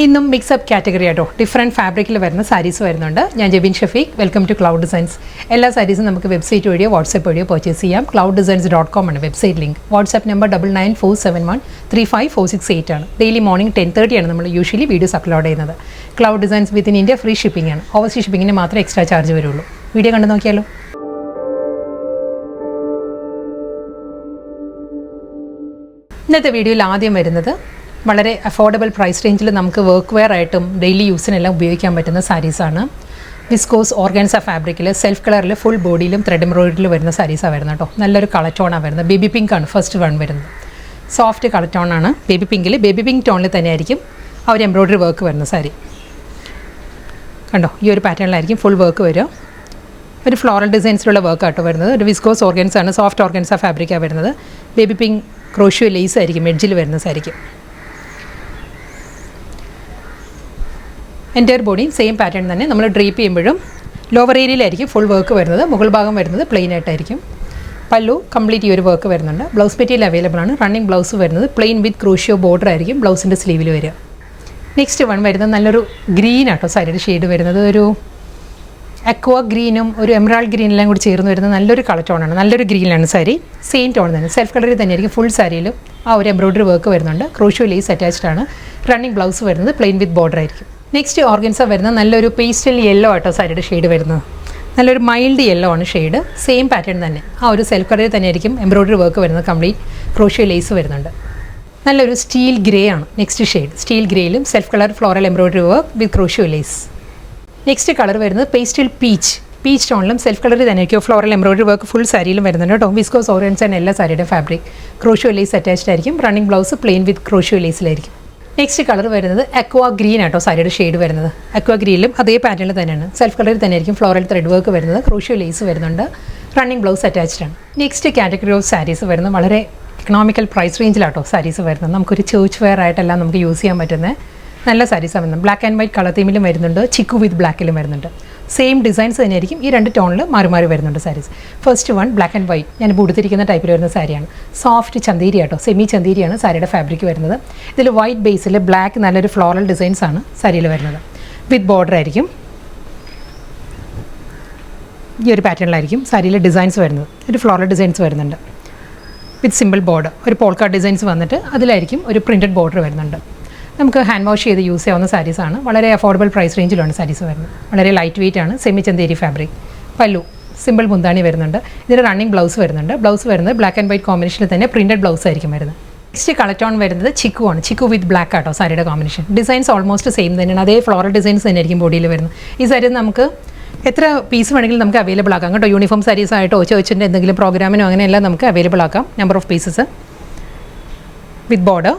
ഇന്നും mix-up category ആട്ടോ different ഫാബ്രിക്കിൽ വരുന്ന സാരീസ് വരുന്നുണ്ട്. ഞാൻ Jebin Shafeeq. Welcome to Cloud Designs. എല്ലാ സാരീസും നമുക്ക് വെബ്സൈറ്റ് വഴിയോ വാട്സ്ആപ്പ് വഴിയോ പർച്ചേസ് ചെയ്യാം. clouddesigns.com ആണ് വെബ്സൈറ്റ് ലിങ്ക്. വാട്സ്ആപ്പ് നമ്പർ 9947135468 ആണ്. ഡെയിലി മോർണിംഗ് 10:30 ആണ് നമ്മൾ യൂഷ്വലി വീഡിയോസ് അപ്ലോഡ് ചെയ്യുന്നത്. Cloud designs within India free shipping ആണ്. ഓവർസീസ് ഷിപ്പിങ്ങിന് മാത്രമേ എക്സ്ട്രാ ചാർജ് വരുള്ളൂ. വീഡിയോ കണ്ടു നോക്കിയാലോ. ഇന്നത്തെ വീഡിയോയിൽ ആദ്യം വരുന്നത് വളരെ അഫോർഡബിൾ പ്രൈസ് റേഞ്ചിൽ നമുക്ക് വർക്ക് വെയർ ആയിട്ടും ഡെയിലി യൂസിനെല്ലാം ഉപയോഗിക്കാൻ പറ്റുന്ന സാരീസാണ്. വിസ്കോസ് ഓർഗാൻസ ഫാബ്രിക്കിൽ സെൽഫ് കളറിൽ ഫുൾ ബോഡിയിലും ത്രെഡ് എംബ്രോയിഡറിൽ വരുന്ന സാരീസാണ് വരുന്നത് കേട്ടോ. നല്ലൊരു കളർ ടോണാണ് വരുന്നത്. ബേബി പിങ്ക് ആണ് ഫസ്റ്റ് വൺ വരുന്നത്. സോഫ്റ്റ് കളർ ടോണാണ് ബേബി പിങ്കിൽ. ബേബി പിങ്ക് ടോണിൽ തന്നെയായിരിക്കും ആ ഒരു എംബ്രോയിഡറി വർക്ക് വരുന്ന സാരി. കണ്ടോ, ഈ ഒരു പാറ്റേണിലായിരിക്കും ഫുൾ വർക്ക് വരിക. ഒരു ഫ്ലോറൽ ഡിസൈൻസിലുള്ള വർക്ക് ആട്ടോ വരുന്നത്. ഒരു വിസ്കോസ് ഓർഗൻസ് ആണ്, സോഫ്റ്റ് ഓർഗൻസ ഫാബ്രിക്കാണ് വരുന്നത്. ബേബി പിങ്ക് ക്രോഷ്യോ ലേസ് ആയിരിക്കും എഡ്ജിൽ വരുന്ന സാരിക്ക്. എൻ്റയർ ബോഡിയും സെയിം പാറ്റേൺ തന്നെ നമ്മൾ ഡ്രീപ്പ് ചെയ്യുമ്പോഴും ലോവർ ഏരിയയിലായിരിക്കും ഫുൾ വർക്ക് വരുന്നത്. മുകൾ ഭാഗം വരുന്നത് പ്ലെയിൻ ആയിട്ടായിരിക്കും. പല്ലു കംപ്ലീറ്റ് ഈ ഒരു വർക്ക് വരുന്നുണ്ട്. ബ്ലൗസ് മെറ്റീരിയൽ അവൈലബിൾ ആണ്. റണ്ണിങ് ബ്ലൗസ് വരുന്നത് പ്ലെയിൻ വിത്ത് ക്രോഷ്യോ ബോർഡർ ആയിരിക്കും ബ്ലൗസിൻ്റെ സ്ലീവിൽ വരിക. നെക്സ്റ്റ് വൺ വരുന്നത് നല്ലൊരു ഗ്രീൻ ആട്ടോ സാരിയുടെ ഷെയ്ഡ് വരുന്നത്. ഒരു അക്വ ഗ്രീനും ഒരു എമറാൾഡ് ഗ്രീനെല്ലാം കൂടി ചേർന്ന് വരുന്ന നല്ലൊരു കളർ ടോണാണ്. നല്ലൊരു ഗ്രീനിലാണ് സാരി. സെയിം ടോൺ തന്നെ സെൽഫ് കളറിൽ തന്നെയായിരിക്കും ഫുൾ സാരിയിലും ആ ഒരു എംബ്രോയിഡറി വർക്ക് വരുന്നുണ്ട്. ക്രോഷ്യോ ലേസ് അറ്റാച്ച്ഡ് ആണ്. റണ്ണിങ് ബ്ലൗസ് വരുന്നത് പ്ലെയിൻ വിത്ത് ബോർഡർ ആയിരിക്കും. നെക്സ്റ്റ് ഓർഗൻസ വരുന്നത് നല്ലൊരു പേസ്റ്റൽ യെല്ലോ ആട്ടോ സാരിയുടെ ഷെയ്ഡ് വരുന്നത്. നല്ലൊരു മൈൽഡ് യെല്ലോ ആണ് ഷെയ്ഡ്. സെയിം പാറ്റേൺ തന്നെ ആ ഒരു സെൽഫ് കളറിൽ തന്നെയായിരിക്കും എംബ്രോയിഡറി വർക്ക് വരുന്നത്. കംപ്ലീറ്റ് ക്രോഷ്യോ ലേസ് വരുന്നുണ്ട്. നല്ലൊരു സ്റ്റീൽ ഗ്രേ ആണ് നെക്സ്റ്റ് ഷെയ്ഡ്. സ്റ്റീൽ ഗ്രേയിലും self colour floral embroidery work with crochet lace. Next colour വരുന്നത് പേസ്റ്റൽ പീച്ച് ടോണിലും സെൽഫ് കളറിൽ തന്നെയായിരിക്കും ഫ്ലോറൽ എംബ്രോയിഡറി വർക്ക് ഫുൾ സാരിയിലും വരുന്നുണ്ട് കേട്ടോ. വിസ്കോസ് ഓർഗൻസ ആണ് എല്ലാ സാരിയുടെ ഫാബ്രിക്. ക്രോഷ്യോ ലേസ് അറ്റാച്ച്ഡ് ആയിരിക്കും. Running blouse plain with crochet ലേസിലായിരിക്കും. നെക്സ്റ്റ് കളർ വരുന്നത് അക്വ ഗ്രീൻ ആട്ടോ സാരിയുടെ ഷെയ്ഡ് വരുന്നത്. അക്വ ഗ്രീനിലും അതേ പാറ്റേണിൽ തന്നെയാണ്. സെൽഫ് കളറിൽ തന്നെയായിരിക്കും ഫ്ലോറൽ ത്രെഡ് വർക്ക് വരുന്നത്. ക്രോഷ്യോ ലേസ് വരുന്നുണ്ട്. റണ്ണിങ് ബ്ലൗസ് അറ്റാച്ച്ഡ് ആണ്. നെക്സ്റ്റ് കാറ്റഗറി ഓഫ് സാരീസ് വരുന്നത് വളരെ എക്കണോമിക്കൽ പ്രൈസ് റേഞ്ചിലാട്ടോ സാരീസ് വരുന്നത്. നമുക്കൊരു ചേർച്ച് വെയർ ആയിട്ടെല്ലാം നമുക്ക് യൂസ് ചെയ്യാൻ പറ്റുന്ന നല്ല സാരീസാണ് വരുന്നത്. ബ്ലാക്ക് ആൻഡ് വൈറ്റ് കളർ തീമിലും വരുന്നുണ്ട്. ചിക്കു വിത്ത് ബ്ലാക്കിലും വരുന്നുണ്ട്. സെയിം ഡിസൈൻസ് തന്നെയായിരിക്കും ഈ രണ്ട് ടോണിൽ മാറി വരുന്നുണ്ട് saris. First one black and white ഞാൻ ഉടുത്തിരിക്കുന്ന ടൈപ്പിൽ വരുന്ന സാരിയാണ്. സോഫ്റ്റ് ചന്തേരി ആട്ടോ, സെമി ചന്തേരിയാണ് സാരിയുടെ ഫാബ്രിക് വരുന്നത്. ഇതിൽ വൈറ്റ് ബേസിൽ ബ്ലാക്ക് നല്ലൊരു ഫ്ലോറൽ ഡിസൈൻസ് ആണ് സാരിയിൽ വരുന്നത്. വിത്ത് ബോർഡർ ആയിരിക്കും. ഈ ഒരു പാറ്റേണിലായിരിക്കും സാരിയിലെ ഡിസൈൻസ് വരുന്നത്. ഒരു ഫ്ലോറൽ ഡിസൈൻസ് വരുന്നുണ്ട് വിത്ത് സിമ്പിൾ ബോർഡർ. ഒരു പോൾക്കാ ഡിസൈൻസ് വന്നിട്ട് അതിലായിരിക്കും ഒരു പ്രിൻറ്റഡ് ബോർഡർ വരുന്നുണ്ട്. നമുക്ക് ഹാൻഡ് വാഷ് ചെയ്ത് യൂസ് ചെയ്യാവുന്ന സാരീസാണ്. വളരെ അഫോർഡബിൾ പ്രൈസ് റേഞ്ചിലാണ് സാരീസ് വരുന്നത്. വളരെ ലൈറ്റ് വെയിറ്റ് ആണ്. Semi Chanderi fabric. പല്ലു സിമ്പിൾ മുന്താണി വരുന്നുണ്ട്. ഇതിന് റണ്ണിങ് ബ്ലൗസ് വരുന്നുണ്ട്. ബ്ലൗസ് വരുന്നത് ബ്ലാക്ക് ആൻഡ് വൈറ്റ് കോമ്പിനേഷനിൽ തന്നെ പ്രിൻറ്റഡ് ബ്ലൗസ് ആയിരിക്കും വരുന്നത്. നെക്സ്റ്റ് കളർ ടോൺ വരുന്നത് ചിക്കു ആണ്. ചിക്കു വിത്ത് ബ്ലാക്ക് ആട്ടോ സാരിയുടെ കോമ്പിനേഷൻ. ഡിസൈൻസ് ഓൾമോസ്റ്റ് സെയിം തന്നെയാണ്. അതേ ഫ്ലോറൽ ഡിസൈൻസ് തന്നെയായിരിക്കും ബോഡിയിൽ വരുന്നത്. ഈ സാരി നമുക്ക് എത്ര പീസ് വേണമെങ്കിലും നമുക്ക് അവൈലബിൾ ആക്കാം കേട്ടോ. യൂണിഫോം സാരീസ് ആയിട്ടോ ചേർച്ചിൻ്റെ എന്തെങ്കിലും പ്രോഗ്രാമിനോ അങ്ങനെയെല്ലാം നമുക്ക് അവൈലബിൾ ആക്കാം. Number of pieces with border.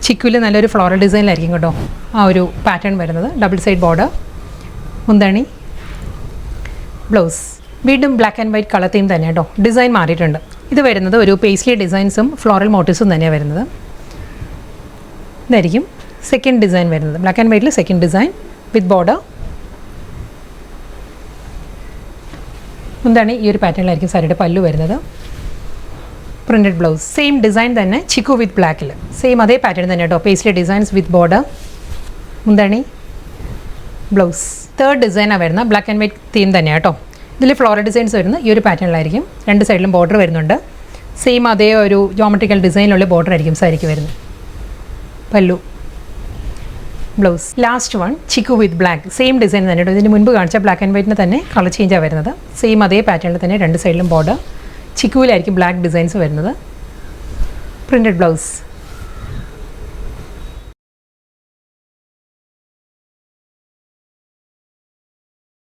ചിക്കുവിൽ നല്ലൊരു ഫ്ലോറൽ ഡിസൈനിലായിരിക്കും കേട്ടോ ആ ഒരു പാറ്റേൺ വരുന്നത്. ഡബിൾ സൈഡ് ബോർഡർ, മുന്താണി, ബ്ലൗസ്. വീണ്ടും black and white colour theme തന്നെ കേട്ടോ. ഡിസൈൻ മാറിയിട്ടുണ്ട്. ഇത് വരുന്നത് ഒരു പേസ്ലി ഡിസൈൻസും ഫ്ലോറൽ മോട്ടീവ്സും തന്നെയാണ് വരുന്നത്. ഇതായിരിക്കും സെക്കൻഡ് ഡിസൈൻ വരുന്നത്. ബ്ലാക്ക് ആൻഡ് വൈറ്റിൽ സെക്കൻഡ് ഡിസൈൻ വിത്ത് ബോർഡർ. മുന്താണി ഈ ഒരു പാറ്റേണിലായിരിക്കും സാരിയുടെ പല്ലു വരുന്നത്. Printed blouse. സെയിം ഡിസൈൻ തന്നെ ചിക്കു വിത്ത് ബ്ലാക്കിൽ. സെയിം അതേ പാറ്റേൺ തന്നെ കേട്ടോ. പേസ്ലി ഡിസൈൻസ് വിത്ത് ബോർഡർ, മുന്താണി, ബ്ലൗസ്. തേർഡ് ഡിസൈനാണ് വരുന്നത്. ബ്ലാക്ക് ആൻഡ് വൈറ്റ് തീം തന്നെയാണ് കേട്ടോ. ഇതിൽ ഫ്ലോറൽ ഡിസൈൻസ് വരുന്നത് ഈ ഒരു പാറ്റേണിലായിരിക്കും. രണ്ട് സൈഡിലും ബോർഡർ വരുന്നുണ്ട്. സെയിം അതേ ഒരു ജോമെട്രിക്കൽ ഡിസൈനിലുള്ള ബോർഡർ ആയിരിക്കും സാരിക്ക് വരുന്നത്. Pallu, blouse. Last one chikoo with black. Same design തന്നെ കേട്ടോ. ഇതിന് മുൻപ് കാണിച്ച ബ്ലാക്ക് ആൻഡ് വൈറ്റിന് തന്നെ കളർ ചേഞ്ചാണ് വരുന്നത്. സെയിം അതേ പാറ്റേണിൽ തന്നെ രണ്ട് സൈഡിലും ബോർഡർ. ചിക്കുവിലായിരിക്കും ബ്ലാക്ക് ഡിസൈൻസ് വരുന്നത്. Printed blouse.